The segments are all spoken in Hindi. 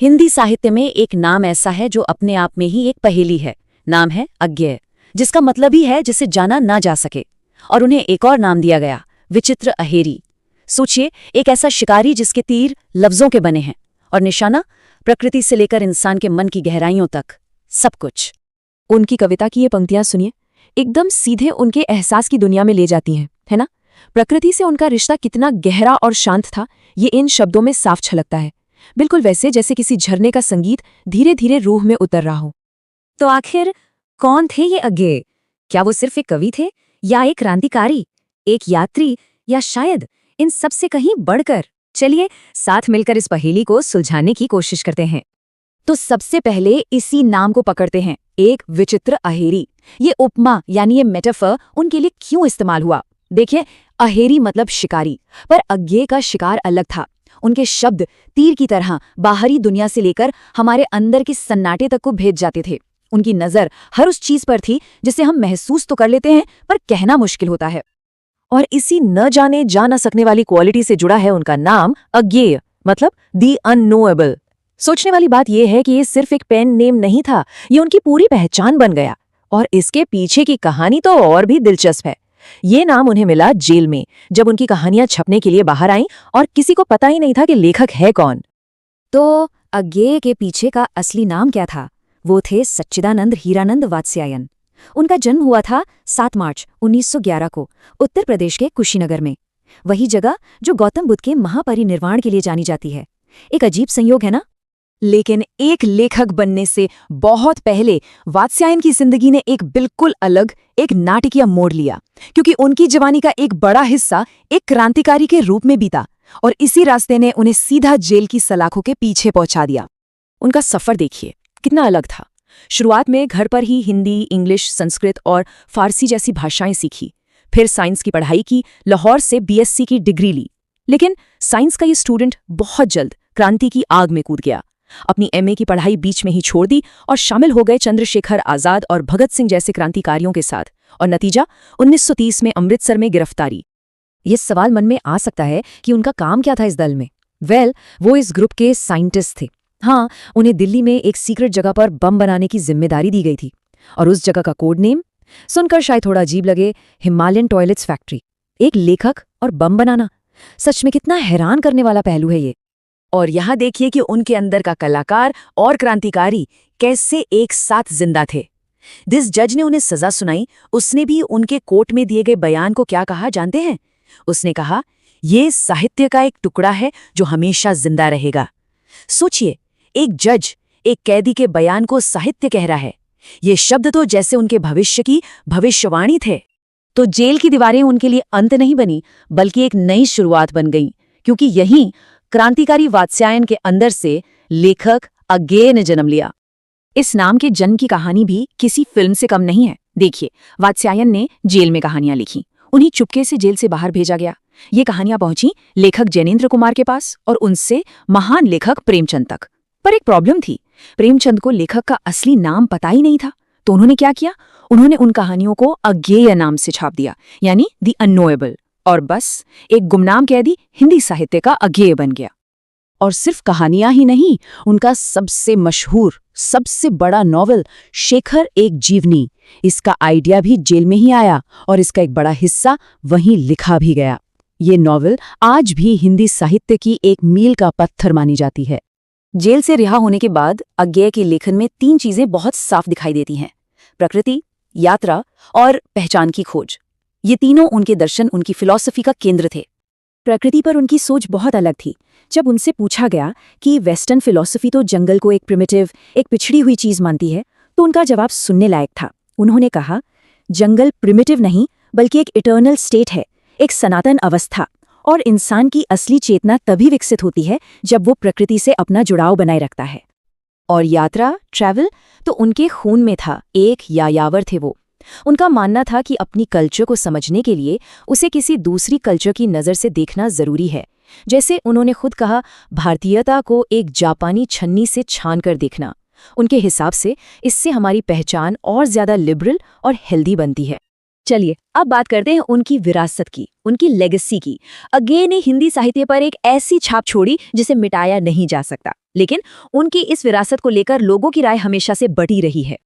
हिंदी साहित्य में एक नाम ऐसा है जो अपने आप में ही एक पहेली है। नाम है अज्ञेय, जिसका मतलब ही है जिसे जाना ना जा सके। और उन्हें एक और नाम दिया गया, विचित्र अहेरी। सोचिए, एक ऐसा शिकारी जिसके तीर लफ्जों के बने हैं और निशाना प्रकृति से लेकर इंसान के मन की गहराइयों तक, सब कुछ। उनकी कविता की ये पंक्तियां सुनिए, एकदम सीधे उनके एहसास की दुनिया में ले जाती हैं, है ना? प्रकृति से उनका रिश्ता कितना गहरा और शांत था, ये इन शब्दों में साफ छलकता है। बिल्कुल वैसे जैसे किसी झरने का संगीत धीरे धीरे रूह में उतर रहा हो। तो आखिर कौन थे ये अज्ञेय? क्या वो सिर्फ एक कवि थे, या एक क्रांतिकारी, एक यात्री, या शायद इन सब से कहीं बढ़कर? चलिए साथ मिलकर इस पहेली को सुलझाने की कोशिश करते हैं। तो सबसे पहले इसी नाम को पकड़ते हैं, एक विचित्र अहेरी। ये उपमा यानी ये मेटाफर उनके लिए क्यों इस्तेमाल हुआ? देखिए, अहेरी मतलब शिकारी, पर अज्ञेय का शिकार अलग था। उनके शब्द तीर की तरह बाहरी दुनिया से लेकर हमारे अंदर के सन्नाटे तक को भेज जाते थे। उनकी नजर हर उस चीज पर थी जिसे हम महसूस तो कर लेते हैं, पर कहना मुश्किल होता है। और इसी न जाने जा न सकने वाली क्वालिटी से जुड़ा है उनका नाम अज्ञेय, मतलब दी अननोएबल। सोचने वाली बात यह है कि ये सिर्फ एक पेन नेम नहीं था, ये उनकी पूरी पहचान बन गया। और इसके पीछे की कहानी तो और भी दिलचस्प है। ये नाम उन्हें मिला जेल में, जब उनकी कहानियां छपने के लिए बाहर आईं और किसी को पता ही नहीं था कि लेखक है कौन। तो अज्ञेय के पीछे का असली नाम क्या था? वो थे सच्चिदानंद हीरानंद वात्स्यायन। उनका जन्म हुआ था 7 मार्च 1911 को उत्तर प्रदेश के कुशीनगर में, वही जगह जो गौतम बुद्ध के महापरिनिर्वाण के लिए जानी जाती है। एक अजीब संयोग है ना? लेकिन एक लेखक बनने से बहुत पहले वात्स्यायन की जिंदगी ने एक बिल्कुल अलग, एक नाटकीय मोड़ लिया, क्योंकि उनकी जवानी का एक बड़ा हिस्सा एक क्रांतिकारी के रूप में बीता और इसी रास्ते ने उन्हें सीधा जेल की सलाखों के पीछे पहुंचा दिया। उनका सफर देखिए कितना अलग था। शुरुआत में घर पर ही हिंदी, इंग्लिश, संस्कृत और फारसी जैसी भाषाएं सीखी। फिर साइंस की पढ़ाई की, लाहौर से बीएससी की डिग्री ली। लेकिन साइंस का ये स्टूडेंट बहुत जल्द क्रांति की आग में कूद गया। अपनी एमए की पढ़ाई बीच में ही छोड़ दी और शामिल हो गए चंद्रशेखर आजाद और भगत सिंह जैसे क्रांतिकारियों के साथ। और नतीजा 1930 में अमृतसर में गिरफ्तारी। ये सवाल मन में आ सकता है कि उनका काम क्या था इस दल में? वो इस ग्रुप के साइंटिस्ट थे। हाँ, उन्हें दिल्ली में एक सीक्रेट जगह पर बम बनाने की जिम्मेदारी दी गई थी। और उस जगह का कोड नेम सुनकर शायद थोड़ा अजीब लगे, हिमालयन टॉयलेट्स फैक्ट्री। एक लेखक और बम बनाना, सच में कितना हैरान करने वाला पहलू है ये। और यहाँ देखिए कि उनके अंदर का कलाकार और क्रांतिकारी कैसे एक साथ जिंदा थे। जिस जज ने उन्हें सजा सुनाई, उसने भी उनके कोर्ट में दिए गए बयान को क्या कहा जानते हैं? उसने कहा, ये साहित्य का एक टुकड़ा है जो हमेशा जिंदा रहेगा। सोचिए, एक जज एक कैदी के बयान को साहित्य कह रहा है। ये शब्द तो जैसे उनके भविष्य की भविष्यवाणी थे। तो जेल की दीवारें उनके लिए अंत नहीं बनी, बल्कि एक नई शुरुआत बन गई, क्योंकि यहीं क्रांतिकारी वात्स्यायन के अंदर से लेखक अज्ञेय ने जन्म लिया। इस नाम के जन्म की कहानी भी किसी फिल्म से कम नहीं है। देखिए, वात्स्यायन ने जेल में कहानियां लिखी, उन्हें चुपके से जेल से बाहर भेजा गया। ये कहानियां पहुंची लेखक जैनेन्द्र कुमार के पास और उनसे महान लेखक प्रेमचंद तक। पर एक प्रॉब्लम थी, प्रेमचंद को लेखक का असली नाम पता ही नहीं था। तो उन्होंने क्या किया? उन्होंने उन कहानियों को अज्ञेय नाम से छाप दिया, यानी दी अननोएबल। और बस एक गुमनाम कैदी हिंदी साहित्य का अज्ञेय बन गया। और सिर्फ कहानियां ही नहीं, उनका सबसे मशहूर, सबसे बड़ा नॉवल शेखर एक जीवनी, इसका आइडिया भी जेल में ही आया और इसका एक बड़ा हिस्सा वहीं लिखा भी गया। ये नॉवल आज भी हिंदी साहित्य की एक मील का पत्थर मानी जाती है। जेल से रिहा होने के बाद अज्ञेय के लेखन में 3 चीजें बहुत साफ दिखाई देती हैं: प्रकृति, यात्रा और पहचान की खोज। ये तीनों उनके दर्शन, उनकी फिलॉसफी का केंद्र थे। प्रकृति पर उनकी सोच बहुत अलग थी। जब उनसे पूछा गया कि वेस्टर्न फिलॉसफी तो जंगल को एक प्रिमिटिव, एक पिछड़ी हुई चीज मानती है, तो उनका जवाब सुनने लायक था। उन्होंने कहा, जंगल प्रिमिटिव नहीं बल्कि एक इटर्नल स्टेट है, एक सनातन अवस्था, और इंसान की असली चेतना तभी विकसित होती है जब वो प्रकृति से अपना जुड़ाव बनाए रखता है। और यात्रा, ट्रैवल, तो उनके खून में था। एक यायावर थे वो। उनका मानना था कि अपनी कल्चर को समझने के लिए उसे किसी दूसरी कल्चर की नज़र से देखना जरूरी है। जैसे उन्होंने खुद कहा, भारतीयता को एक जापानी छन्नी से छान कर देखना। उनके हिसाब से इससे हमारी पहचान और ज्यादा लिबरल और हेल्दी बनती है। चलिए अब बात करते हैं उनकी विरासत की, उनकी लेगेसी की। अज्ञेय ने हिंदी साहित्य पर एक ऐसी छाप छोड़ी जिसे मिटाया नहीं जा सकता। लेकिन उनकी इस विरासत को लेकर लोगों की राय हमेशा से बटी रही है।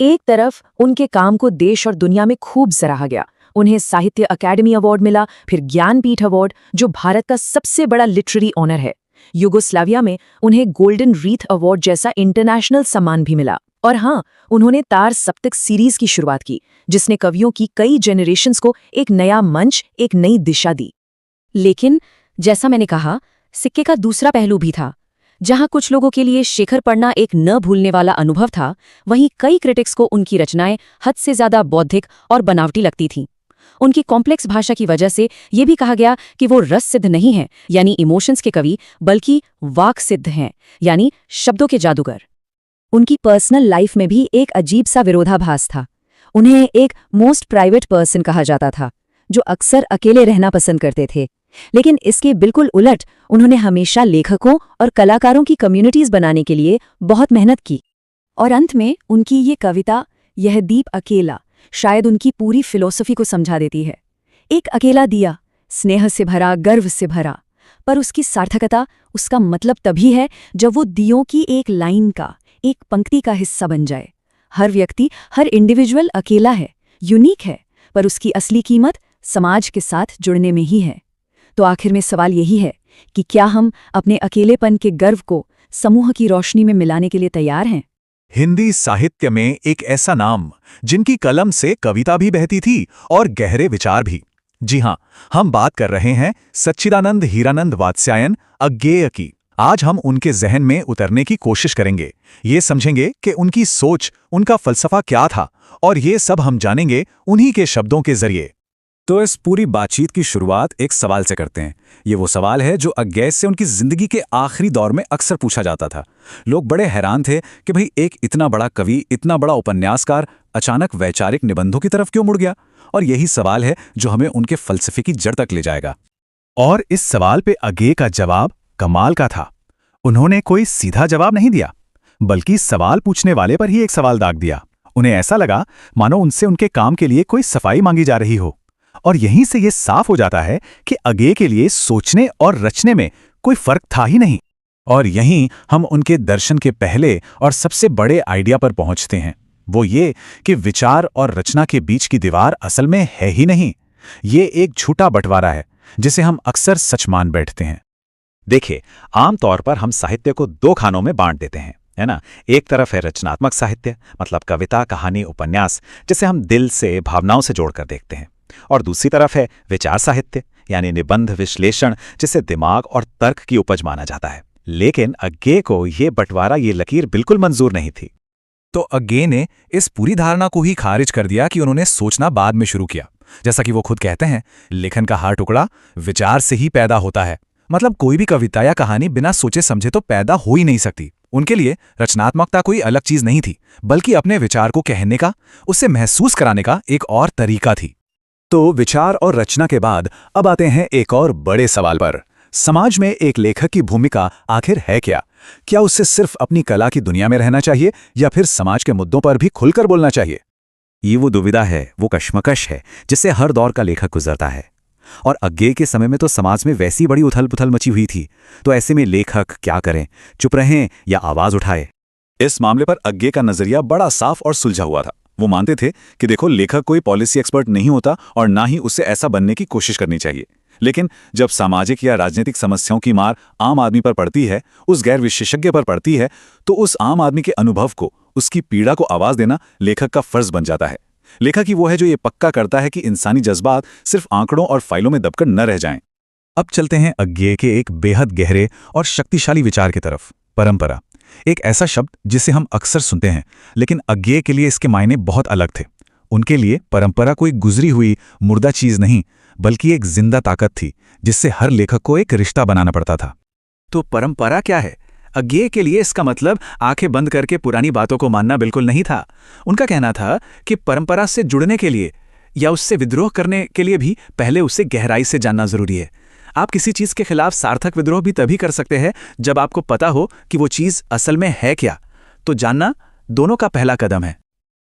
एक तरफ उनके काम को देश और दुनिया में खूब सराहा गया। उन्हें साहित्य अकादमी अवार्ड मिला, फिर ज्ञानपीठ अवार्ड, जो भारत का सबसे बड़ा लिटरेरी ऑनर है। युगोस्लाविया में उन्हें गोल्डन रीथ अवार्ड जैसा इंटरनेशनल सम्मान भी मिला। और हाँ, उन्होंने तार सप्तक सीरीज की शुरुआत की, जिसने कवियों की कई जनरेशन्स को एक नया मंच, एक नई दिशा दी। लेकिन जैसा मैंने कहा, सिक्के का दूसरा पहलू भी था। जहां कुछ लोगों के लिए शेखर पढ़ना एक न भूलने वाला अनुभव था, वहीं कई क्रिटिक्स को उनकी रचनाएं हद से ज्यादा बौद्धिक और बनावटी लगती थीं। उनकी कॉम्प्लेक्स भाषा की वजह से ये भी कहा गया कि वो रस सिद्ध नहीं हैं, यानी इमोशंस के कवि, बल्कि वाक सिद्ध हैं, यानी शब्दों के जादूगर। उनकी पर्सनल लाइफ में भी एक अजीब सा विरोधाभास था। उन्हें एक मोस्ट प्राइवेट पर्सन कहा जाता था, जो अक्सर अकेले रहना पसंद करते थे। लेकिन इसके बिल्कुल उलट, उन्होंने हमेशा लेखकों और कलाकारों की कम्युनिटीज बनाने के लिए बहुत मेहनत की। और अंत में उनकी ये कविता, यह दीप अकेला, शायद उनकी पूरी फिलॉसफी को समझा देती है। एक अकेला दिया, स्नेह से भरा, गर्व से भरा, पर उसकी सार्थकता, उसका मतलब तभी है जब वो दियों की एक लाइन का, एक पंक्ति का हिस्सा बन जाए। हर व्यक्ति, हर इंडिविजुअल अकेला है, यूनिक है, पर उसकी असली कीमत समाज के साथ जुड़ने में ही है। तो आखिर में सवाल यही है कि क्या हम अपने अकेलेपन के गर्व को समूह की रोशनी में मिलाने के लिए तैयार हैं? हिंदी साहित्य में एक ऐसा नाम जिनकी कलम से कविता भी बहती थी और गहरे विचार भी। जी हां, हम बात कर रहे हैं सच्चिदानंद हीरानंद वात्स्यायन अज्ञेय की। आज हम उनके जहन में उतरने की कोशिश करेंगे, ये समझेंगे कि उनकी सोच, उनका फलसफा क्या था, और ये सब हम जानेंगे उन्हीं के शब्दों के जरिए। तो इस पूरी बातचीत की शुरुआत एक सवाल से करते हैं। ये वो सवाल है जो अज्ञेय से उनकी जिंदगी के आखिरी दौर में अक्सर पूछा जाता था। लोग बड़े हैरान थे कि भाई एक इतना बड़ा कवि, इतना बड़ा उपन्यासकार अचानक वैचारिक निबंधों की तरफ क्यों मुड़ गया। और यही सवाल है जो हमें उनके फलसफे की जड़ तक ले जाएगा। और इस सवाल पे अज्ञेय का जवाब कमाल का था। उन्होंने कोई सीधा जवाब नहीं दिया, बल्कि सवाल पूछने वाले पर ही एक सवाल दाग दिया। उन्हें ऐसा लगा मानो उनसे उनके काम के लिए कोई सफाई मांगी जा रही हो। और यहीं से ये साफ हो जाता है कि अज्ञेय के लिए सोचने और रचने में कोई फर्क था ही नहीं। और यहीं हम उनके दर्शन के पहले और सबसे बड़े आइडिया पर पहुंचते हैं। वो ये कि विचार और रचना के बीच की दीवार असल में है ही नहीं, ये एक झूठा बंटवारा है जिसे हम अक्सर सच मान बैठते हैं। देखिए, आमतौर पर हम साहित्य को दो खानों में बांट देते हैं, है ना। एक तरफ है रचनात्मक साहित्य, मतलब कविता, कहानी, उपन्यास, जिसे हम दिल से, भावनाओं से जोड़कर देखते हैं। और दूसरी तरफ है विचार साहित्य, यानी निबंध, विश्लेषण, जिसे दिमाग और तर्क की उपज माना जाता है। लेकिन अज्ञेय को ये बंटवारा, ये लकीर बिल्कुल मंजूर नहीं थी। तो अज्ञेय ने इस पूरी धारणा को ही खारिज कर दिया कि उन्होंने सोचना बाद में शुरू किया। जैसा कि वो खुद कहते हैं, लेखन का हर टुकड़ा विचार से ही पैदा होता है। मतलब कोई भी कविता या कहानी बिना सोचे समझे तो पैदा हो ही नहीं सकती। उनके लिए रचनात्मकता कोई अलग चीज नहीं थी, बल्कि अपने विचार को कहने का, उसे महसूस कराने का एक और तरीका थी। तो विचार और रचना के बाद अब आते हैं एक और बड़े सवाल पर। समाज में एक लेखक की भूमिका आखिर है क्या? क्या उसे सिर्फ अपनी कला की दुनिया में रहना चाहिए, या फिर समाज के मुद्दों पर भी खुलकर बोलना चाहिए? ये वो दुविधा है, वो कश्मकश है जिससे हर दौर का लेखक गुजरता है। और अज्ञेय के समय में तो समाज में वैसी बड़ी उथल पुथल मची हुई थी। तो ऐसे में लेखक क्या करें, चुप रहें या आवाज उठाए? इस मामले पर अज्ञेय का नजरिया बड़ा साफ और सुलझा हुआ था। वो मानते थे कि देखो, लेखक कोई पॉलिसी एक्सपर्ट नहीं होता और ना ही उससे ऐसा बनने की कोशिश करनी चाहिए। लेकिन जब सामाजिक या राजनीतिक समस्याओं की मार आम आदमी पर पड़ती है, उस गैर विशेषज्ञ पर पड़ती है, तो उस आम आदमी के अनुभव को, उसकी पीड़ा को आवाज देना लेखक का फर्ज बन जाता है। लेखक ही वो है जो ये पक्का करता है कि इंसानी जज्बात सिर्फ आंकड़ों और फाइलों में दबकर न रह जाएं। अब चलते हैं अज्ञेय के एक बेहद गहरे और शक्तिशाली विचार की तरफ, परंपरा। एक ऐसा शब्द जिसे हम अक्सर सुनते हैं, लेकिन अज्ञेय के लिए इसके मायने बहुत अलग थे। उनके लिए परंपरा कोई गुजरी हुई मुर्दा चीज नहीं, बल्कि एक जिंदा ताकत थी जिससे हर लेखक को एक रिश्ता बनाना पड़ता था। तो परंपरा क्या है? अज्ञेय के लिए इसका मतलब आंखें बंद करके पुरानी बातों को मानना बिल्कुल नहीं था। उनका कहना था कि परंपरा से जुड़ने के लिए या उससे विद्रोह करने के लिए भी पहले उसे गहराई से जानना जरूरी है। आप किसी चीज के खिलाफ सार्थक विद्रोह भी तभी कर सकते हैं जब आपको पता हो कि वो चीज असल में है क्या। तो जानना दोनों का पहला कदम है।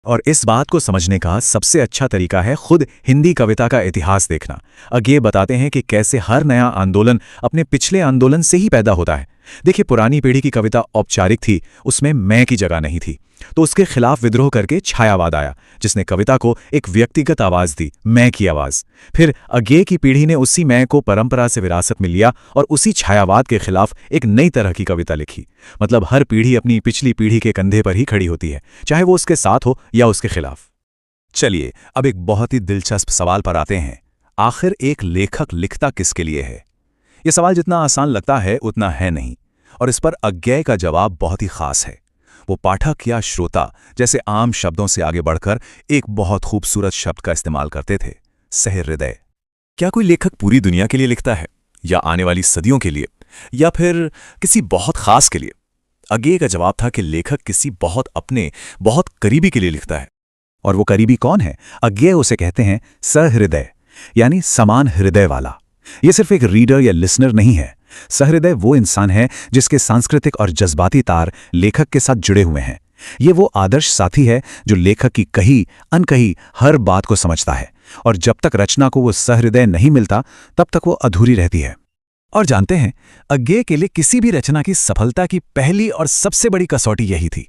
और इस बात को समझने का सबसे अच्छा तरीका है खुद हिंदी कविता का इतिहास देखना। अज्ञेय बताते हैं कि कैसे हर नया आंदोलन अपने पिछले आंदोलन से ही पैदा होता है। देखिए, पुरानी पीढ़ी की कविता औपचारिक थी, उसमें मैं की जगह नहीं थी। तो उसके खिलाफ विद्रोह करके छायावाद आया, जिसने कविता को एक व्यक्तिगत आवाज दी, मैं की आवाज। फिर अज्ञेय की पीढ़ी ने उसी मैं को परंपरा से विरासत में लिया और उसी छायावाद के खिलाफ एक नई तरह की कविता लिखी। मतलब हर पीढ़ी अपनी पिछली पीढ़ी के कंधे पर ही खड़ी होती है, चाहे वो उसके साथ हो या उसके खिलाफ। चलिए, अब एक बहुत ही दिलचस्प सवाल पर आते हैं। आखिर एक लेखक लिखता किसके लिए है? यह सवाल जितना आसान लगता है उतना है नहीं, और इस पर अज्ञेय का जवाब बहुत ही खास है। वो पाठक या श्रोता जैसे आम शब्दों से आगे बढ़कर एक बहुत खूबसूरत शब्द का इस्तेमाल करते थे, सहृदय। क्या कोई लेखक पूरी दुनिया के लिए लिखता है, या आने वाली सदियों के लिए, या फिर किसी बहुत खास के लिए? अज्ञेय का जवाब था कि लेखक किसी बहुत अपने, बहुत करीबी के लिए लिखता है। और वो करीबी कौन है? अज्ञेय उसे कहते हैं सहृदय, यानी समान हृदय वाला। ये सिर्फ एक रीडर या लिसनर नहीं है। सहृदय वो इंसान है जिसके सांस्कृतिक और जज्बाती तार लेखक के साथ जुड़े हुए हैं। ये वो आदर्श साथी है जो लेखक की कही अनकही हर बात को समझता है, और जब तक रचना को वो सहृदय नहीं मिलता तब तक वो अधूरी रहती है। और जानते हैं, अज्ञेय के लिए किसी भी रचना की सफलता की पहली और सबसे बड़ी कसौटी यही थी।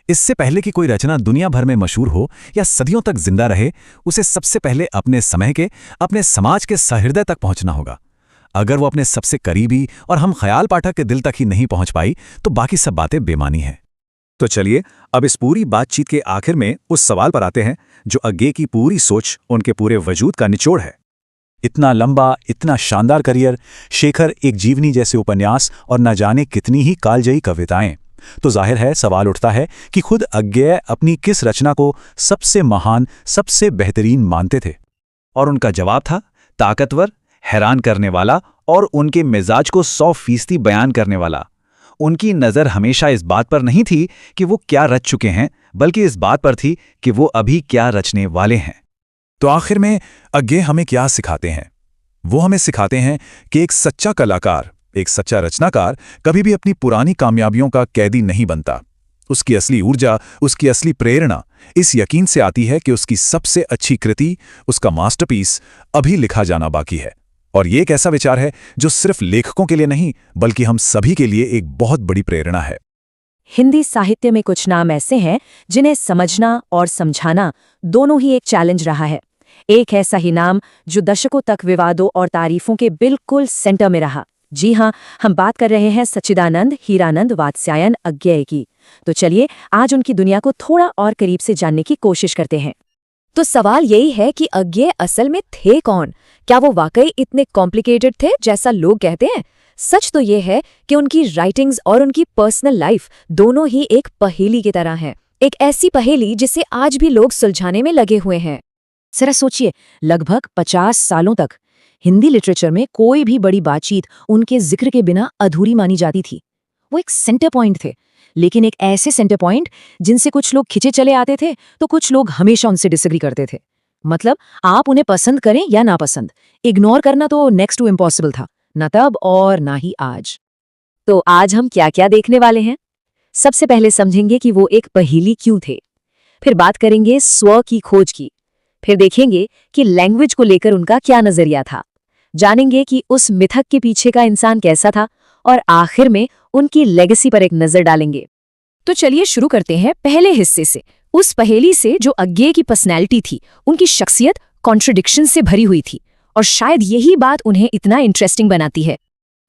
इससे पहले कि कोई रचना दुनिया भर में मशहूर हो या सदियों तक जिंदा रहे, उसे सबसे पहले अपने समय के, अपने समाज के सहृदय तक पहुंचना होगा। अगर वो अपने सबसे करीबी और हम ख्याल पाठक के दिल तक ही नहीं पहुंच पाई तो बाकी सब बातें बेमानी हैं। तो चलिए, अब इस पूरी बातचीत के आखिर में उस सवाल पर आते हैं जो अज्ञेय की पूरी सोच, उनके पूरे वजूद का निचोड़ है। इतना लंबा, इतना शानदार करियर, शेखर एक जीवनी जैसे उपन्यास और न जाने कितनी ही कालजयी कविताएं। तो जाहिर है सवाल उठता है कि खुद अज्ञेय अपनी किस रचना को सबसे महान, सबसे बेहतरीन मानते थे? और उनका जवाब था ताकतवर, हैरान करने वाला और उनके मिजाज को 100% बयान करने वाला। उनकी नज़र हमेशा इस बात पर नहीं थी कि वो क्या रच चुके हैं, बल्कि इस बात पर थी कि वो अभी क्या रचने वाले हैं। तो आखिर में अज्ञेय हमें क्या सिखाते हैं? वो हमें सिखाते हैं कि एक सच्चा कलाकार, एक सच्चा रचनाकार कभी भी अपनी पुरानी कामयाबियों का कैदी नहीं बनता। उसकी असली ऊर्जा, उसकी असली प्रेरणा इस यकीन से आती है कि उसकी सबसे अच्छी कृति, उसका मास्टरपीस अभी लिखा जाना बाकी है। और ये एक ऐसा विचार है जो सिर्फ लेखकों के लिए नहीं, बल्कि हम सभी के लिए एक बहुत बड़ी प्रेरणा है। हिंदी साहित्य में कुछ नाम ऐसे हैं जिन्हें समझना और समझाना दोनों ही एक चैलेंज रहा है। एक ऐसा ही नाम जो दशकों तक विवादों और तारीफों के बिल्कुल सेंटर में रहा। जी हाँ, हम बात कर रहे हैं सच्चिदानंद हीरानंद वात्स्यायन अज्ञेय की। तो चलिए आज उनकी दुनिया को थोड़ा और करीब से जानने की कोशिश करते हैं। तो सवाल यही है कि अज्ञेय असल में थे कौन? क्या वो वाकई इतने कॉम्प्लिकेटेड थे जैसा लोग कहते हैं? सच तो ये है कि उनकी राइटिंग्स और उनकी पर्सनल लाइफ दोनों ही एक पहेली की तरह हैं। एक ऐसी पहेली जिसे आज भी लोग सुलझाने में लगे हुए हैं। जरा सोचिए, लगभग 50 सालों तक हिंदी लिटरेचर में कोई भी बड़ी बातचीत उनके जिक्र के बिना अधूरी मानी जाती थी। वो एक सेंटर पॉइंट थे, लेकिन एक ऐसे सेंटर पॉइंट जिनसे कुछ लोग खिंचे चले आते थे तो कुछ लोग हमेशा उनसे डिसएग्री करते थे। मतलब आप उन्हें पसंद करें या नापसंद, इग्नोर करना तो नेक्स्ट टू इम्पॉसिबल था, न तब और ना ही आज। तो आज हम क्या क्या देखने वाले हैं? सबसे पहले समझेंगे कि वो एक पहेली क्यों थे, फिर बात करेंगे स्व की खोज की, फिर देखेंगे कि लैंग्वेज को लेकर उनका क्या नजरिया था, जानेंगे कि उस मिथक के पीछे का इंसान कैसा था, और आखिर में उनकी लेगेसी पर एक नजर डालेंगे। तो चलिए शुरू करते हैं पहले हिस्से से, उस पहेली से जो अज्ञेय की पर्सनैलिटी थी। उनकी शख्सियत कॉन्ट्रडिक्शन से भरी हुई थी, और शायद यही बात उन्हें इतना इंटरेस्टिंग बनाती है।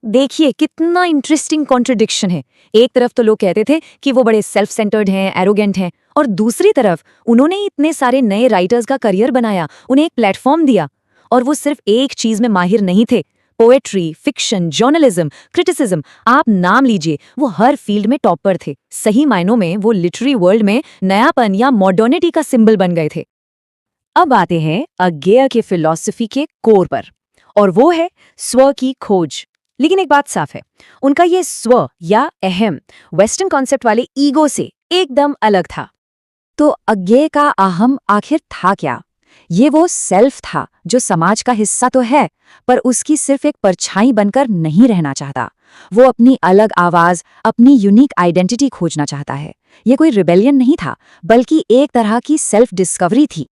देखिए कितना इंटरेस्टिंग कॉन्ट्रडिक्शन है। एक तरफ तो लोग कहते थे कि वो बड़े सेल्फ सेंटर्ड हैं, एरोगेंट हैं, और दूसरी तरफ उन्होंने इतने सारे नए राइटर्स का करियर बनाया, उन्हें एक प्लेटफॉर्म दिया, और वो सिर्फ एक चीज में माहिर नहीं थे। पोएट्री, फिक्शन, जर्नलिज्म, क्रिटिसिज्म, आप नाम लीजिए, वो हर फील्ड में टॉपर थे। सही मायनों में वो लिटरेरी वर्ल्ड में नयापन या मॉडर्निटी का सिंबल बन गए थे। अब आते हैं अज्ञेय के फिलॉसफी के कोर पर, और वो है स्व की खोज। लेकिन एक बात साफ है, उनका ये स्व या अहम वेस्टर्न कॉन्सेप्ट वाले ईगो से एकदम अलग था। तो अज्ञेय का अहम आखिर था क्या? ये वो सेल्फ था जो समाज का हिस्सा तो है, पर उसकी सिर्फ एक परछाई बनकर नहीं रहना चाहता। वो अपनी अलग आवाज, अपनी यूनिक आइडेंटिटी खोजना चाहता है। ये कोई रिबेलियन नहीं था, बल्कि एक तरह की सेल्फ डिस्कवरी थी।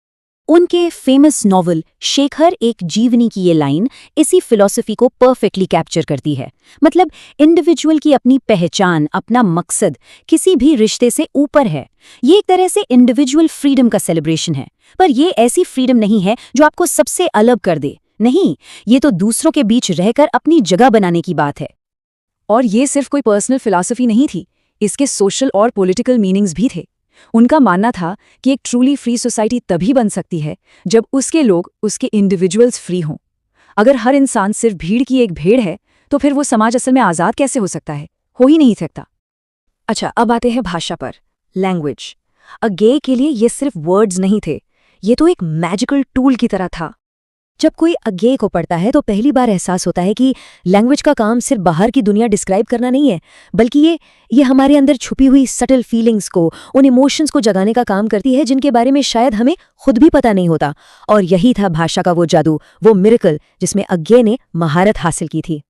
उनके फेमस नॉवल शेखर एक जीवनी की ये लाइन इसी फिलॉसफी को परफेक्टली कैप्चर करती है। मतलब इंडिविजुअल की अपनी पहचान, अपना मकसद किसी भी रिश्ते से ऊपर है। ये एक तरह से इंडिविजुअल फ्रीडम का सेलिब्रेशन है। पर ये ऐसी फ्रीडम नहीं है जो आपको सबसे अलग कर दे। नहीं, ये तो दूसरों के बीच रहकर अपनी जगह बनाने की बात है। और ये सिर्फ कोई पर्सनल फिलॉसफी नहीं थी, इसके सोशल और पॉलिटिकल मीनिंग्स भी थे। उनका मानना था कि एक ट्रूली फ्री सोसाइटी तभी बन सकती है जब उसके लोग, उसके इंडिविजुअल्स फ्री हों। अगर हर इंसान सिर्फ भीड़ की एक भेड़ है तो फिर वो समाज असल में आज़ाद कैसे हो सकता है? हो ही नहीं सकता। अच्छा, अब आते हैं भाषा पर। लैंग्वेज। अगे के लिए ये सिर्फ वर्ड्स नहीं थे, ये तो एक मैजिकल टूल की तरह था। जब कोई अज्ञेय को पढ़ता है तो पहली बार एहसास होता है कि लैंग्वेज का काम सिर्फ बाहर की दुनिया डिस्क्राइब करना नहीं है, बल्कि ये हमारे अंदर छुपी हुई सटल फीलिंग्स को, उन इमोशंस को जगाने का काम करती है जिनके बारे में शायद हमें खुद भी पता नहीं होता। और यही था भाषा का वो जादू, वो मिरेकल जिसमें अज्ञेय ने महारत हासिल की थी।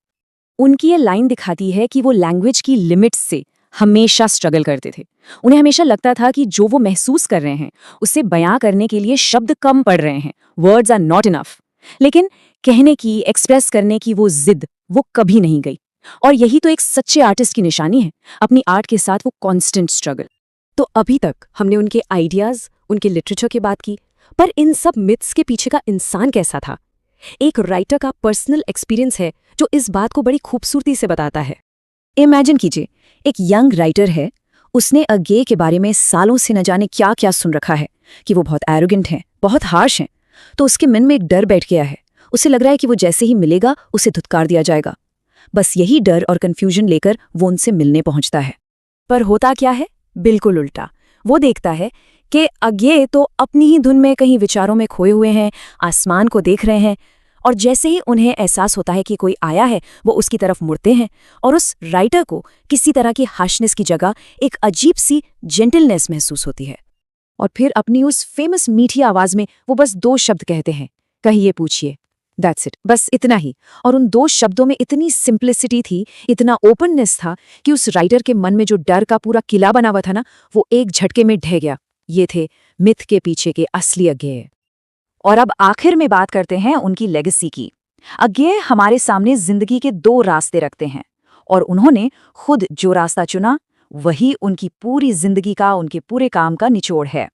उनकी ये लाइन दिखाती है कि वो लैंग्वेज की लिमिट्स से हमेशा स्ट्रगल करते थे। उन्हें हमेशा लगता था कि जो वो महसूस कर रहे हैं उसे बयां करने के लिए शब्द कम पड़ रहे हैं, वर्ड्स आर नॉट इनफ। लेकिन कहने की, एक्सप्रेस करने की वो जिद, वो कभी नहीं गई। और यही तो एक सच्चे आर्टिस्ट की निशानी है, अपनी आर्ट के साथ वो कांस्टेंट स्ट्रगल। तो अभी तक हमने उनके आइडियाज, उनके लिटरेचर की बात की, पर इन सब मिथ्स के पीछे का इंसान कैसा था? एक राइटर का पर्सनल एक्सपीरियंस है जो इस बात को बड़ी खूबसूरती से बताता है। इमेजिन कीजिए, एक यंग राइटर है, उसने अज्ञेय के बारे में सालों से न जाने क्या क्या सुन रखा है कि वो बहुत एरोगेंट हैं, बहुत हार्श हैं। तो उसके मन में एक डर बैठ गया है। उसे लग रहा है कि वो जैसे ही मिलेगा उसे धुतकार दिया जाएगा। बस यही डर और कंफ्यूजन लेकर वो उनसे मिलने पहुंचता है। पर होता क्या है? बिल्कुल उल्टा। वो देखता है कि अज्ञेय तो अपनी ही धुन में कहीं विचारों में खोए हुए हैं, आसमान को देख रहे हैं। और जैसे ही उन्हें एहसास होता है कि कोई आया है, वो उसकी तरफ मुड़ते हैं और उस राइटर को किसी तरह की हार्शनेस की जगह एक अजीब सी जेंटलनेस महसूस होती है। और फिर अपनी उस फेमस मीठी आवाज में वो बस 2 शब्द कहते हैं, कहिए पूछिए। दैट्स इट, बस इतना ही। और उन 2 शब्दों में इतनी सिंप्लिसिटी थी, इतना ओपननेस था कि उस राइटर के मन में जो डर का पूरा किला बना हुआ था ना, वो एक झटके में ढह गया। ये थे मिथ के पीछे के असली अज्ञेय। और अब आखिर में बात करते हैं उनकी लेगेसी की। अज्ञेय हमारे सामने जिंदगी के 2 रास्ते रखते हैं, और उन्होंने खुद जो रास्ता चुना वही उनकी पूरी जिंदगी का, उनके पूरे काम का निचोड़ है।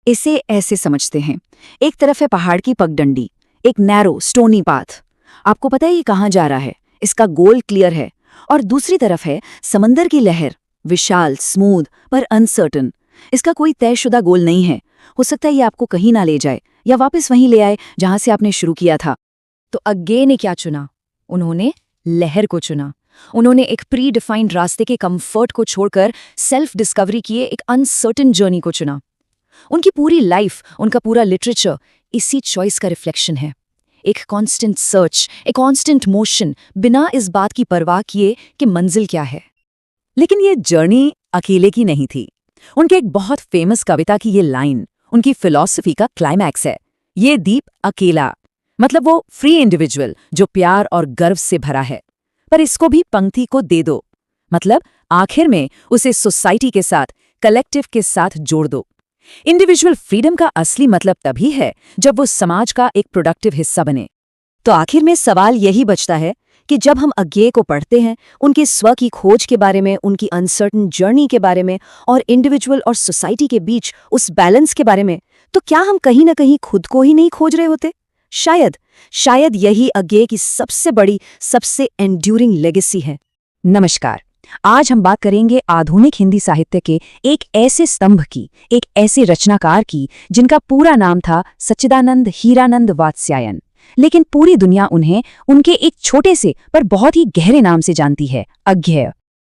इसे ऐसे समझते हैं, एक तरफ है पहाड़ की पगडंडी, एक नैरो स्टोनी पाथ, आपको पता है ये कहाँ जा रहा है, इसका गोल क्लियर है। और दूसरी तरफ है समंदर की लहर, विशाल, स्मूथ पर अनसर्टन, इसका कोई तयशुदा गोल नहीं है। हो सकता है ये आपको कहीं ना ले जाए या वापस वहीं ले आए जहां से आपने शुरू किया था। तो अज्ञेय ने क्या चुना? उन्होंने लहर को चुना। उन्होंने एक प्री डिफाइंड रास्ते के कंफर्ट को छोड़कर सेल्फ डिस्कवरी किए एक अनसर्टेन जर्नी को चुना। उनकी पूरी लाइफ, उनका पूरा लिटरेचर इसी चॉइस का रिफ्लेक्शन है। एक कांस्टेंट सर्च, एक कांस्टेंट मोशन, बिना इस बात की परवाह किए कि मंजिल क्या है। लेकिन ये जर्नी अकेले की नहीं थी। उनके एक बहुत फेमस कविता की ये लाइन उनकी फिलॉसफी का क्लाइमैक्स है। ये दीप अकेला, मतलब वो फ्री इंडिविजुअल जो प्यार और गर्व से भरा है, पर इसको भी पंक्ति को दे दो, मतलब आखिर में उसे सोसाइटी के साथ, कलेक्टिव के साथ जोड़ दो। इंडिविजुअल फ्रीडम का असली मतलब तभी है जब वो समाज का एक प्रोडक्टिव हिस्सा बने। तो आखिर में सवाल यही बचता है कि जब हम अज्ञेय को पढ़ते हैं, उनके स्व की खोज के बारे में, उनकी अनसर्टन जर्नी के बारे में और इंडिविजुअल और सोसाइटी के बीच उस बैलेंस के बारे में, तो क्या हम कहीं ना कहीं खुद को ही नहीं खोज रहे होते? शायद यही अज्ञेय की सबसे बड़ी, सबसे एंड्यूरिंग लेगेसी है। नमस्कार, आज हम बात करेंगे आधुनिक हिंदी साहित्य के एक ऐसे स्तंभ की, एक ऐसे रचनाकार की जिनका पूरा नाम था सच्चिदानंद हीरानंद वात्स्यायन। लेकिन पूरी दुनिया उन्हें उनके एक छोटे से पर बहुत ही गहरे नाम से जानती है, अज्ञेय।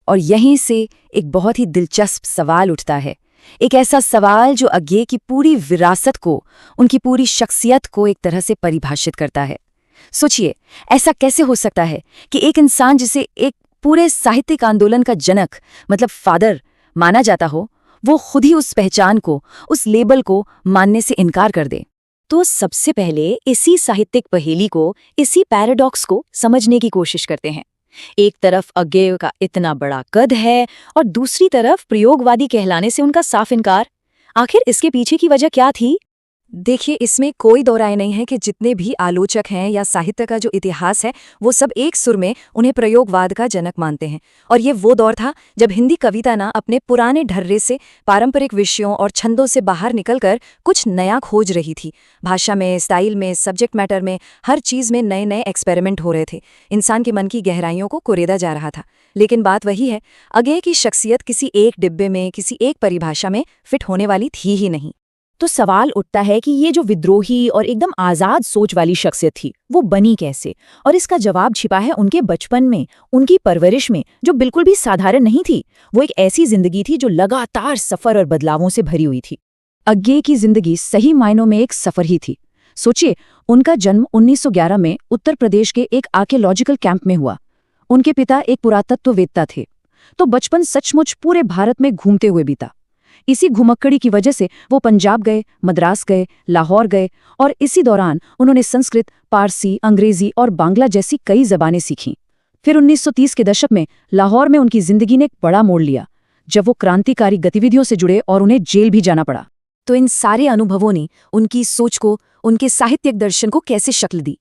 और यहीं से एक बहुत ही दिलचस्प सवाल उठता है, एक ऐसा सवाल जो अज्ञेय की पूरी विरासत को, उनकी पूरी शख्सियत को एक तरह से परिभाषित करता है। सोचिए, ऐसा कैसे हो सकता है कि एक इंसान जिसे एक पूरे साहित्यिक आंदोलन का जनक, मतलब फादर माना जाता हो, वो खुद ही उस पहचान को, उस लेबल को मानने से इनकार कर दे। तो सबसे पहले इसी साहित्यिक पहेली को, इसी पैराडॉक्स को समझने की कोशिश करते हैं। एक तरफ अज्ञेय का इतना बड़ा कद है और दूसरी तरफ प्रयोगवादी कहलाने से उनका साफ इनकार। आखिर इसके पीछे की वजह क्या थी? देखिए, इसमें कोई दो राय नहीं है कि जितने भी आलोचक हैं या साहित्य का जो इतिहास है वो सब एक सुर में उन्हें प्रयोगवाद का जनक मानते हैं। और ये वो दौर था जब हिंदी कविता ना अपने पुराने ढर्रे से, पारंपरिक विषयों और छंदों से बाहर निकलकर कुछ नया खोज रही थी। भाषा में, स्टाइल में, सब्जेक्ट मैटर में, हर चीज़ में नए नए एक्सपेरिमेंट हो रहे थे। इंसान के मन की गहराइयों को कुरेदा जा रहा था। लेकिन बात वही है, अज्ञेय की शख्सियत किसी एक डिब्बे में, किसी एक परिभाषा में फिट होने वाली थी ही नहीं। तो सवाल उठता है कि ये जो विद्रोही और एकदम आज़ाद सोच वाली शख्सियत थी, वो बनी कैसे? और इसका जवाब छिपा है उनके बचपन में, उनकी परवरिश में, जो बिल्कुल भी साधारण नहीं थी। वो एक ऐसी जिंदगी थी जो लगातार सफ़र और बदलावों से भरी हुई थी। अज्ञेय की जिंदगी सही मायनों में एक सफर ही थी। सोचिए, उनका जन्म 1911 में उत्तर प्रदेश के एक आर्कियोलॉजिकल कैंप में हुआ। उनके पिता एक पुरातत्ववेत्ता थे, तो बचपन सचमुच पूरे भारत में घूमते हुए बीता। इसी घुमक्कड़ी की वजह से वो पंजाब गए, मद्रास गए, लाहौर गए, और इसी दौरान उन्होंने संस्कृत, पारसी, अंग्रेजी और बांग्ला जैसी कई जबानें सीखीं। फिर 1930 के दशक में लाहौर में उनकी जिंदगी ने एक बड़ा मोड़ लिया, जब वो क्रांतिकारी गतिविधियों से जुड़े और उन्हें जेल भी जाना पड़ा। तो इन सारे अनुभवों ने उनकी सोच को, उनके साहित्यिक दर्शन को कैसे शक्ल दी?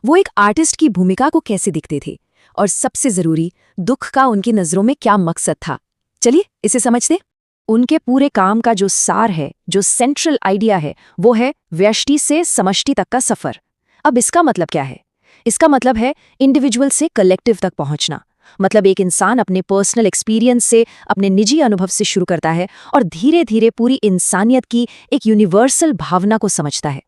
वो एक आर्टिस्ट की भूमिका को कैसे दिखते थे? और सबसे जरूरी, दुख का उनकी नजरों में क्या मकसद था? चलिए इसे समझते। उनके पूरे काम का जो सार है, जो सेंट्रल आइडिया है, वो है व्यष्टि से समष्टि तक का सफर। अब इसका मतलब क्या है? इसका मतलब है इंडिविजुअल से कलेक्टिव तक पहुंचना। मतलब एक इंसान अपने पर्सनल एक्सपीरियंस से, अपने निजी अनुभव से शुरू करता है और धीरे धीरे पूरी इंसानियत की एक यूनिवर्सल भावना को समझता है।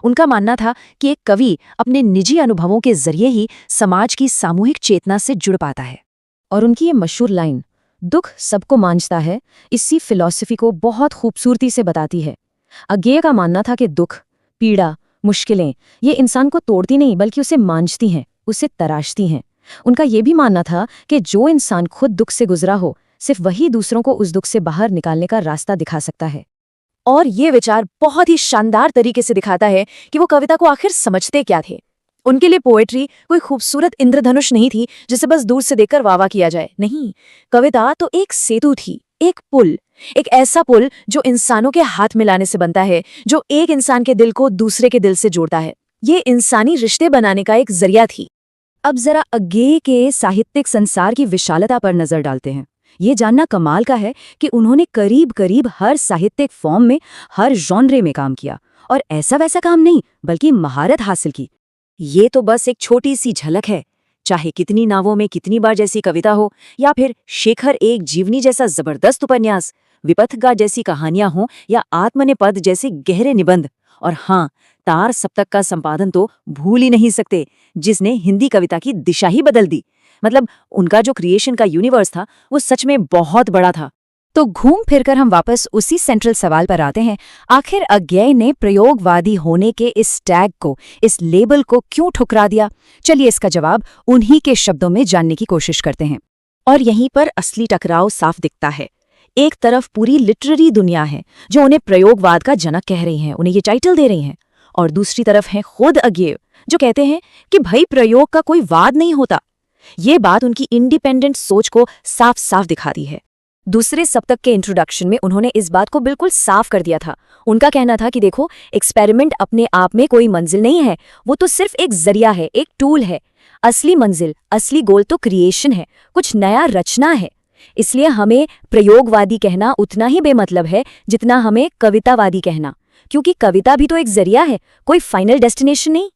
उनका मानना था कि एक कवि अपने निजी अनुभवों के जरिए ही समाज की सामूहिक चेतना से जुड़ पाता है। और उनकी ये मशहूर लाइन, दुख सबको मांझता है, इसी फिलॉसफी को बहुत खूबसूरती से बताती है। अज्ञेय का मानना था कि दुख, पीड़ा, मुश्किलें ये इंसान को तोड़ती नहीं बल्कि उसे मांझती हैं, उसे तराशती हैं। उनका ये भी मानना था कि जो इंसान खुद दुख से गुजरा हो, सिर्फ वही दूसरों को उस दुख से बाहर निकालने का रास्ता दिखा सकता है। और ये विचार बहुत ही शानदार तरीके से दिखाता है कि वो कविता को आखिर समझते क्या थे। उनके लिए पोएट्री कोई खूबसूरत इंद्रधनुष नहीं थी जिसे बस दूर से देखकर वाह वाह किया जाए। नहीं, कविता तो एक सेतु थी, एक पुल, एक ऐसा पुल जो इंसानों के हाथ मिलाने से बनता है, जो एक इंसान के दिल को दूसरे के दिल से जोड़ता है। ये इंसानी रिश्ते बनाने का एक जरिया थी। अब जरा अज्ञेय के साहित्यिक संसार की विशालता पर नजर डालते हैं। ये जानना कमाल का है कि उन्होंने करीब करीब हर साहित्यिक फॉर्म में, हर जॉनरे में काम किया, और ऐसा वैसा काम नहीं बल्कि महारत हासिल की। ये तो बस एक छोटी सी झलक है। चाहे कितनी नावों में कितनी बार जैसी कविता हो, या फिर शेखर एक जीवनी जैसा जबरदस्त उपन्यास, विपथगा जैसी कहानियां हों, या आत्मनेपद जैसे गहरे निबंध, और हाँ, तार सप्तक का संपादन तो भूल ही नहीं सकते, जिसने हिंदी कविता की दिशा ही बदल दी। मतलब उनका जो क्रिएशन का यूनिवर्स था वो सच में बहुत बड़ा था। तो घूम फिरकर हम वापस उसी सेंट्रल सवाल पर आते हैं, आखिर अज्ञेय ने प्रयोगवादी होने के इस टैग को, इस लेबल को क्यों ठुकरा दिया? चलिए इसका जवाब उन्हीं के शब्दों में जानने की कोशिश करते हैं। और यहीं पर असली टकराव साफ दिखता है। एक तरफ पूरी लिटरेरी दुनिया है जो उन्हें प्रयोगवाद का जनक कह रही है, उन्हें ये टाइटल दे रही हैं, और दूसरी तरफ है खुद अज्ञेय जो कहते हैं कि भाई प्रयोग का कोई वाद नहीं होता। ये बात उनकी इंडिपेंडेंट सोच को साफ साफ दिखाती है। दूसरे सप्तक के इंट्रोडक्शन में उन्होंने इस बात को बिल्कुल साफ कर दिया था। उनका कहना था कि देखो, एक्सपेरिमेंट अपने आप में कोई मंजिल नहीं है, वो तो सिर्फ एक जरिया है, एक टूल है। असली मंजिल, असली गोल तो क्रिएशन है, कुछ नया रचना है। इसलिए हमें प्रयोगवादी कहना उतना ही बेमतलब है जितना हमें कवितावादी कहना, क्योंकि कविता भी तो एक जरिया है, कोई फाइनल डेस्टिनेशन नहीं।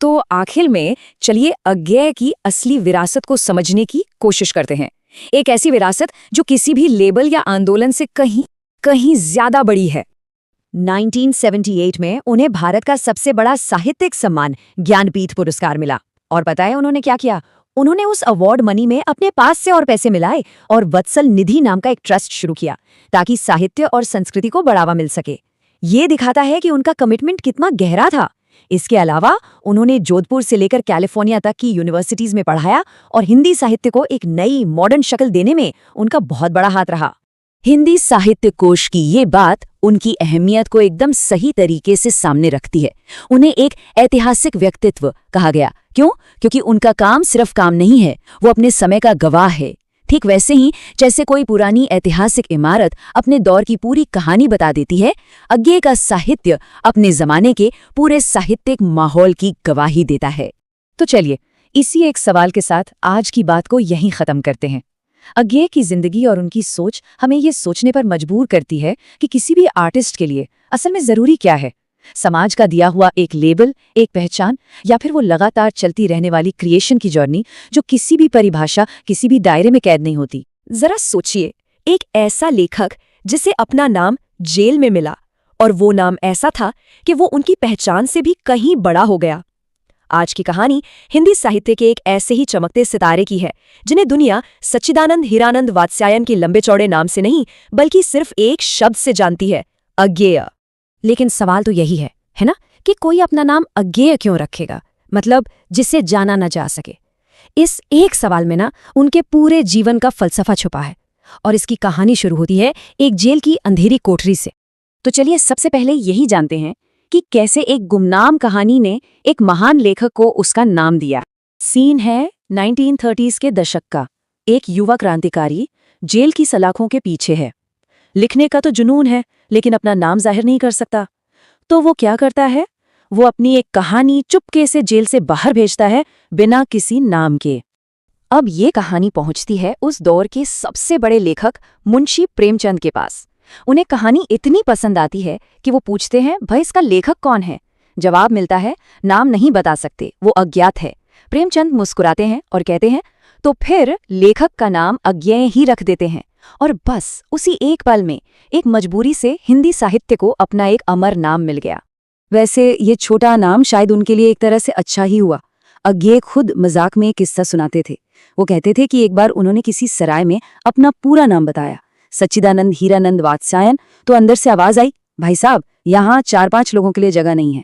तो आखिर में चलिए अज्ञेय की असली विरासत को समझने की कोशिश करते हैं। एक ऐसी विरासत जो किसी भी लेबल या आंदोलन से कहीं ज्यादा बड़ी है। 1978 में उन्हें भारत का सबसे बड़ा साहित्यिक सम्मान ज्ञानपीठ पुरस्कार मिला। और पता है उन्होंने क्या किया? उन्होंने उस अवार्ड मनी में अपने पास से और पैसे मिलाए और वत्सल निधि नाम का एक ट्रस्ट शुरू किया ताकि साहित्य और संस्कृति को बढ़ावा मिल सके। ये दिखाता है कि उनका कमिटमेंट कितना गहरा था। इसके अलावा उन्होंने जोधपुर से लेकर कैलिफोर्निया तक की यूनिवर्सिटीज में पढ़ाया और हिंदी साहित्य को एक नई मॉडर्न शक्ल देने में उनका बहुत बड़ा हाथ रहा। हिंदी साहित्य कोश की ये बात उनकी अहमियत को एकदम सही तरीके से सामने रखती है। उन्हें एक ऐतिहासिक व्यक्तित्व कहा गया। क्यों? क्योंकि उनका काम सिर्फ काम नहीं है, वो अपने समय का गवाह है। ठीक वैसे ही जैसे कोई पुरानी ऐतिहासिक इमारत अपने दौर की पूरी कहानी बता देती है, अज्ञेय का साहित्य अपने जमाने के पूरे साहित्यिक माहौल की गवाही देता है। तो चलिए इसी एक सवाल के साथ आज की बात को यहीं खत्म करते हैं। अज्ञेय की जिंदगी और उनकी सोच हमें ये सोचने पर मजबूर करती है कि किसी भी आर्टिस्ट के लिए असल में जरूरी क्या है, समाज का दिया हुआ एक लेबल, एक पहचान, या फिर वो लगातार चलती रहने वाली क्रिएशन की जर्नी जो किसी भी परिभाषा, किसी भी दायरे में कैद नहीं होती। जरा सोचिए, एक ऐसा लेखक जिसे अपना नाम जेल में मिला, और वो नाम ऐसा था कि वो उनकी पहचान से भी कहीं बड़ा हो गया। आज की कहानी हिंदी साहित्य के एक ऐसे ही चमकते सितारे की है जिन्हें दुनिया सच्चिदानंद हीरानंद वात्स्यायन के लंबे चौड़े नाम से नहीं बल्कि सिर्फ एक शब्द से जानती है, अज्ञेय। लेकिन सवाल तो यही है ना, कि कोई अपना नाम अज्ञेय क्यों रखेगा, मतलब जिसे जाना न जा सके। इस एक सवाल में ना उनके पूरे जीवन का फलसफा छुपा है, और इसकी कहानी शुरू होती है एक जेल की अंधेरी कोठरी से। तो चलिए सबसे पहले यही जानते हैं कि कैसे एक गुमनाम कहानी ने एक महान लेखक को उसका नाम दिया। सीन है 1930s के दशक का। एक युवा क्रांतिकारी जेल की सलाखों के पीछे है। लिखने का तो जुनून है, लेकिन अपना नाम जाहिर नहीं कर सकता। तो वो क्या करता है, वो अपनी एक कहानी चुपके से जेल से बाहर भेजता है, बिना किसी नाम के। अब ये कहानी पहुंचती है उस दौर के सबसे बड़े लेखक मुंशी प्रेमचंद के पास। उन्हें कहानी इतनी पसंद आती है कि वो पूछते हैं, भाई इसका लेखक कौन है? जवाब मिलता है, नाम नहीं बता सकते, वो अज्ञात है। प्रेमचंद मुस्कुराते हैं और कहते हैं, तो फिर लेखक का नाम अज्ञेय ही रख देते हैं। और बस उसी एक पल में, एक मजबूरी से हिंदी साहित्य को अपना एक अमर नाम मिल गया। वैसे ये छोटा नाम शायद उनके लिए एक तरह से अच्छा ही हुआ। अज्ञेय खुद मजाक में एक किस्सा सुनाते थे। वो कहते थे कि एक बार उन्होंने किसी सराय में अपना पूरा नाम बताया, सच्चिदानंद हीरानंद वात्स्यायन, तो अंदर से आवाज आई, भाई साहब यहाँ 4-5 लोगों के लिए जगह नहीं है।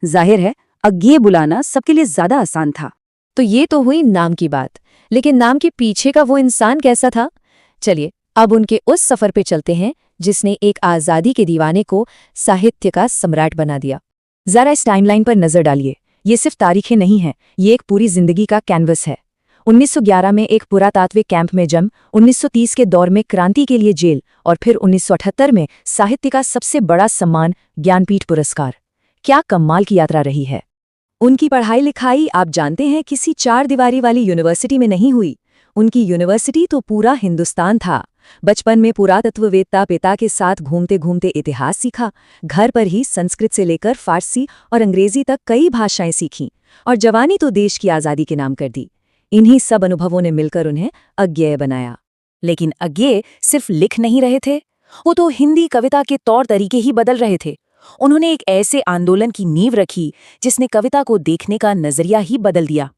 जाहिर है अज्ञेय बुलाना सबके लिए ज्यादा आसान था। तो ये तो हुई नाम की बात, लेकिन नाम के पीछे का वो इंसान कैसा था? चलिए अब उनके उस सफर पे चलते हैं जिसने एक आजादी के दीवाने को साहित्य का सम्राट बना दिया। जरा इस टाइमलाइन पर नजर डालिए। ये सिर्फ तारीखें नहीं हैं, ये एक पूरी जिंदगी का कैनवस है। 1911 में एक पुरातात्विक कैंप में जन्म, 1930 के दौर में क्रांति के लिए जेल, और फिर 1978 में साहित्य का सबसे बड़ा सम्मान ज्ञानपीठ पुरस्कार। क्या कमाल की यात्रा रही है। उनकी पढ़ाई लिखाई आप जानते हैं किसी 4 दीवारी वाली यूनिवर्सिटी में नहीं हुई। उनकी यूनिवर्सिटी तो पूरा हिंदुस्तान था। बचपन में पुरातत्ववेत्ता पिता के साथ घूमते घूमते इतिहास सीखा। घर पर ही संस्कृत से लेकर फारसी और अंग्रेजी तक कई भाषाएं सीखीं, और जवानी तो देश की आज़ादी के नाम कर दी। इन्हीं सब अनुभवों ने मिलकर उन्हें अज्ञेय बनाया। लेकिन अज्ञेय सिर्फ लिख नहीं रहे थे, वो तो हिंदी कविता के तौर तरीके ही बदल रहे थे। उन्होंने एक ऐसे आंदोलन की नींव रखी जिसने कविता को देखने का नजरिया ही बदल दिया।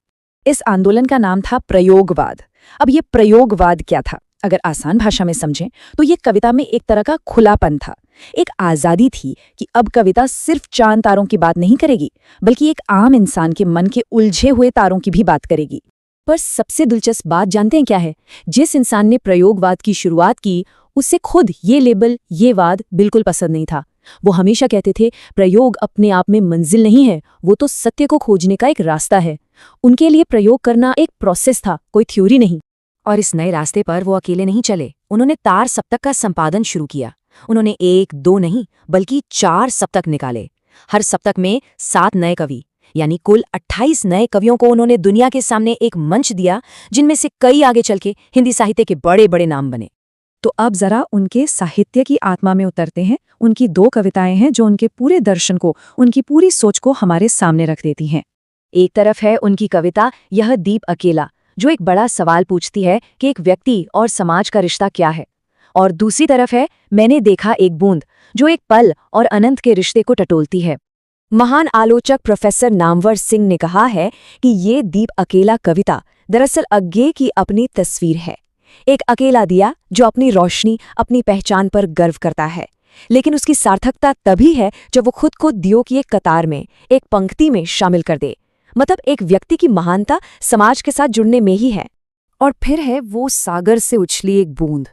इस आंदोलन का नाम था प्रयोगवाद। अब ये प्रयोगवाद क्या था? अगर आसान भाषा में समझें तो ये कविता में एक तरह का खुलापन था, एक आज़ादी थी कि अब कविता सिर्फ चांद तारों की बात नहीं करेगी, बल्कि एक आम इंसान के मन के उलझे हुए तारों की भी बात करेगी। पर सबसे दिलचस्प बात जानते हैं क्या है? जिस इंसान ने प्रयोगवाद की शुरुआत की, उसे खुद ये लेबल, ये वाद बिल्कुल पसंद नहीं था। वो हमेशा कहते थे, प्रयोग अपने आप में मंजिल नहीं है, वो तो सत्य को खोजने का एक रास्ता है। उनके लिए प्रयोग करना एक प्रोसेस था, कोई थ्योरी नहीं। और इस नए रास्ते पर वो अकेले नहीं चले। उन्होंने तार सप्तक का संपादन शुरू किया। उन्होंने 1-2 नहीं बल्कि 4 सप्तक निकाले। हर सप्तक में 7 नए कवि, यानी कुल 28 नए कवियों को उन्होंने दुनिया के सामने एक मंच दिया, जिनमें से कई आगे चल के हिंदी साहित्य के बड़े बड़े नाम बने। तो अब जरा उनके साहित्य की आत्मा में उतरते हैं। उनकी 2 कविताएं हैं जो उनके पूरे दर्शन को, उनकी पूरी सोच को हमारे सामने रख देती हैं। एक तरफ है उनकी कविता यह दीप अकेला, जो एक बड़ा सवाल पूछती है कि एक व्यक्ति और समाज का रिश्ता क्या है। और दूसरी तरफ है मैंने देखा एक बूंद, जो एक पल और अनंत के रिश्ते को टटोलती है। महान आलोचक प्रोफेसर नामवर सिंह ने कहा है कि ये दीप अकेला कविता दरअसल अज्ञेय की अपनी तस्वीर है। एक अकेला दिया जो अपनी रोशनी, अपनी पहचान पर गर्व करता है, लेकिन उसकी सार्थकता तभी है जब वो खुद को दियों की एक कतार में, एक पंक्ति में शामिल कर दे। मतलब एक व्यक्ति की महानता समाज के साथ जुड़ने में ही है। और फिर है वो सागर से उछली एक बूंद।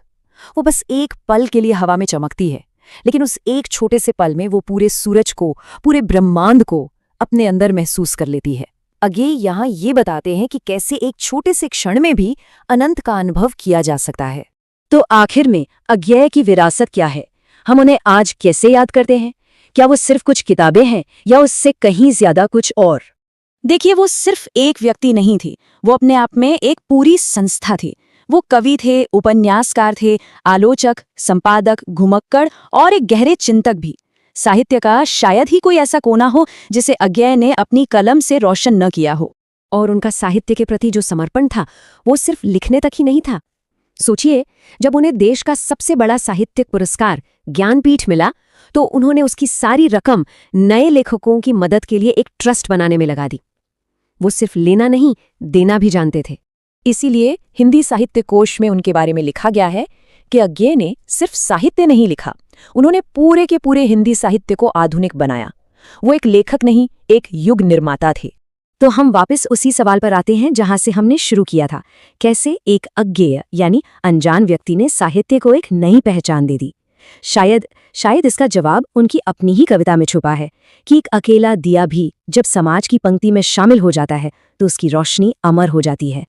वो बस एक पल के लिए हवा में चमकती है, लेकिन उस एक छोटे से पल में वो पूरे सूरज को, पूरे ब्रह्मांड को अपने अंदर महसूस कर लेती है। अज्ञेय यहाँ ये बताते हैं कि कैसे एक छोटे से क्षण में भी अनंत का अनुभव किया जा सकता है। तो आखिर में अज्ञेय की विरासत क्या है? हम उन्हें आज कैसे याद करते हैं? क्या वो सिर्फ कुछ किताबें हैं या उससे कहीं ज्यादा कुछ और? देखिए, वो सिर्फ एक व्यक्ति नहीं थी, वो अपने आप में एक पूरी संस्था थी। वो कवि थे, उपन्यासकार थे, आलोचक, संपादक, घुमक्कड़ और एक गहरे चिंतक भी। साहित्य का शायद ही कोई ऐसा कोना हो जिसे अज्ञेय ने अपनी कलम से रोशन न किया हो। और उनका साहित्य के प्रति जो समर्पण था वो सिर्फ लिखने तक ही नहीं था। सोचिए, जब उन्हें देश का सबसे बड़ा साहित्यिक पुरस्कार ज्ञानपीठ मिला तो उन्होंने उसकी सारी रकम नए लेखकों की मदद के लिए एक ट्रस्ट बनाने में लगा दी। वो सिर्फ लेना नहीं, देना भी जानते थे। इसीलिए हिंदी साहित्य कोश में उनके बारे में लिखा गया है कि अज्ञेय ने सिर्फ साहित्य नहीं लिखा, उन्होंने पूरे के पूरे हिंदी साहित्य को आधुनिक बनाया। वो एक लेखक नहीं, एक युग निर्माता थे। तो हम वापस उसी सवाल पर आते हैं जहां से हमने शुरू किया था। कैसे एक अज्ञेय यानी अनजान व्यक्ति ने साहित्य को एक नई पहचान दे दी? शायद इसका जवाब उनकी अपनी ही कविता में छुपा है कि एक अकेला दिया भी जब समाज की पंक्ति में शामिल हो जाता है तो उसकी रोशनी अमर हो जाती है।